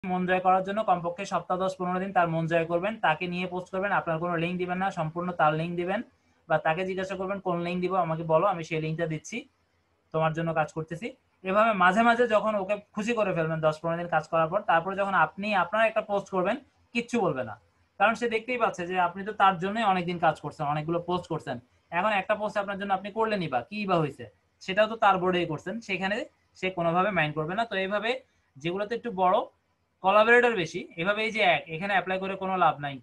মন জয় করার জন্য কমপক্ষে সপ্তাহ 10-15 দিন তার মন জয় করবেন, তাকে নিয়ে পোস্ট করবেন, আপনার কোনো লিঙ্ক দিবেন না, সম্পূর্ণ তার লিঙ্ক দিবেন, বা তাকে জিজ্ঞাসা করবেন কোন লিঙ্ক দিব আমাকে বলো, আমি সেই লিঙ্কটা দিচ্ছি, তোমার জন্য কাজ করতেছি। এভাবে মাঝে মাঝে যখন ওকে খুশি করে ফেলবেন 10-15 দিন কাজ করার পর, তারপরে যখন আপনি আপনার একটা পোস্ট করবেন, কিচ্ছু বলবে না, কারণ সে দেখতেই পাচ্ছে যে আপনি তো তার জন্যই অনেকদিন কাজ করছেন, অনেকগুলো পোস্ট করছেন। এখন একটা পোস্ট আপনার জন্য আপনি করলেনই বা কি বা হয়েছে, সেটাও তো তার বোর্ডেই করছেন, সেখানে সে কোনোভাবে মাইন্ড করবে না। তো এইভাবে যেগুলোতে একটু বড় কোলাবোরেটর বেশি, এভাবে এই যে এখানে অ্যাপ্লাই করে কোনো লাভ নাই,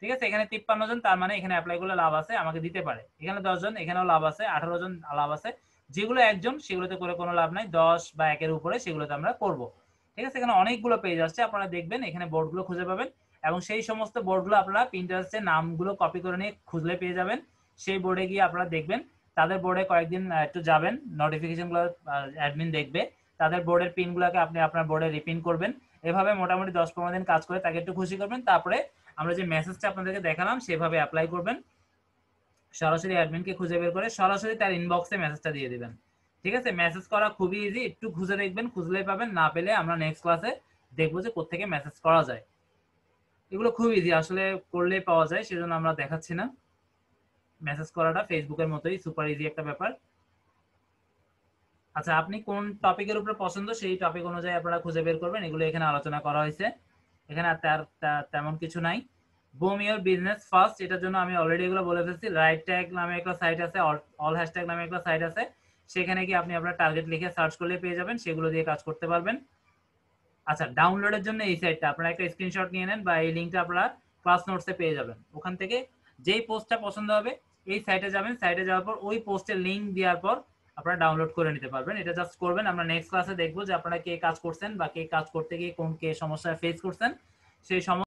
ঠিক আছে, এখানে 53 জন, তার মানে এখানে অ্যাপ্লাই করলে লাভ আছে, আমাকে দিতে পারে, এখানে 10 জন, এখানেও লাভ আছে, 18 জন লাভ আছে। যেগুলো একজন সেগুলোতে করে কোনো লাভ নাই, 10 বা 1-এর উপরে সেগুলোতে আমরা করব, ঠিক আছে। এখানে অনেকগুলো পেজ আসছে, আপনারা দেখবেন এখানে বোর্ডগুলো খুঁজে পাবেন, এবং সেই সমস্ত বোর্ডগুলো আপনারা পিন্টারেস্টে নামগুলো কপি করে নিয়ে খুঁজলে পেয়ে যাবেন। সেই বোর্ডে গিয়ে আপনারা দেখবেন, তাদের বোর্ডে কয়েকদিন একটু যাবেন, নোটিফিকেশনগুলো অ্যাডমিন দেখবে, তাদের বোর্ডের পিনগুলোকে আপনি আপনার বোর্ডে রিপিন করবেন। এভাবে মোটামুটি 10-15 দিন কাজ করে তাকে একটু খুশি করবেন, তারপরে আমরা যে মেসেজটা আপনাদেরকে দেখালাম সেভাবে অ্যাপ্লাই করবেন, সরাসরি অ্যাডমিনকে খুঁজে বের করে সরাসরি তার ইনবক্সে মেসেজটা দিয়ে দিবেন, ঠিক আছে। মেসেজ করা খুবই ইজি, একটু খুঁজে দেখবেন, খুঁজলেই পাবেন, না পেলে আমরা নেক্সট ক্লাসে দেখবো যে কোত্থেকে মেসেজ করা যায়। এগুলো খুব ইজি, আসলে করলেই পাওয়া যায়, সেজন্য আমরা দেখাচ্ছি না। মেসেজ করাটা ফেসবুকের মতোই সুপার ইজি একটা ব্যাপার। আচ্ছা, আপনি কোন টপিকের উপরে পছন্দ সেই টপিক অনুযায়ী আপনারা খুঁজে বের করবেন, এগুলো এখানে আলোচনা করা হয়েছে, এখানে আর তেমন কিছু নাই। বুম ইওর বিজনেস ফার্স্ট, এটার জন্য আমি অলরেডি এগুলো বলে ফেলছি। রাইট ট্যাগ নামে একটা সাইট আছে, অল হ্যাশট্যাগ নামে একটা সাইট আছে, সেখানে কি আপনি আপনার টার্গেট লিখে সার্চ করলে পেয়ে যাবেন, সেগুলো দিয়ে কাজ করতে পারবেন। আচ্ছা, ডাউনলোডের জন্য এই সাইটটা আপনারা একটা স্ক্রিনশট নিয়ে নেন, বা এই লিঙ্কটা আপনারা ক্লাস নোটসে পেয়ে যাবেন, ওখান থেকে যেই পোস্টটা পছন্দ হবে এই সাইটে যাবেন, সাইটে যাওয়ার পর ওই পোস্টের লিঙ্ক দেওয়ার পর আপনারা ডাউনলোড করে নিতে পারবেন। এটা জাস্ট করবেন, আমরা নেক্সট ক্লাসে দেখবো যে আপনারা কে কাজ করছেন বা কে কাজ করতে গিয়ে কোন কে সমস্যা ফেস করছেন, সেই সমস্যা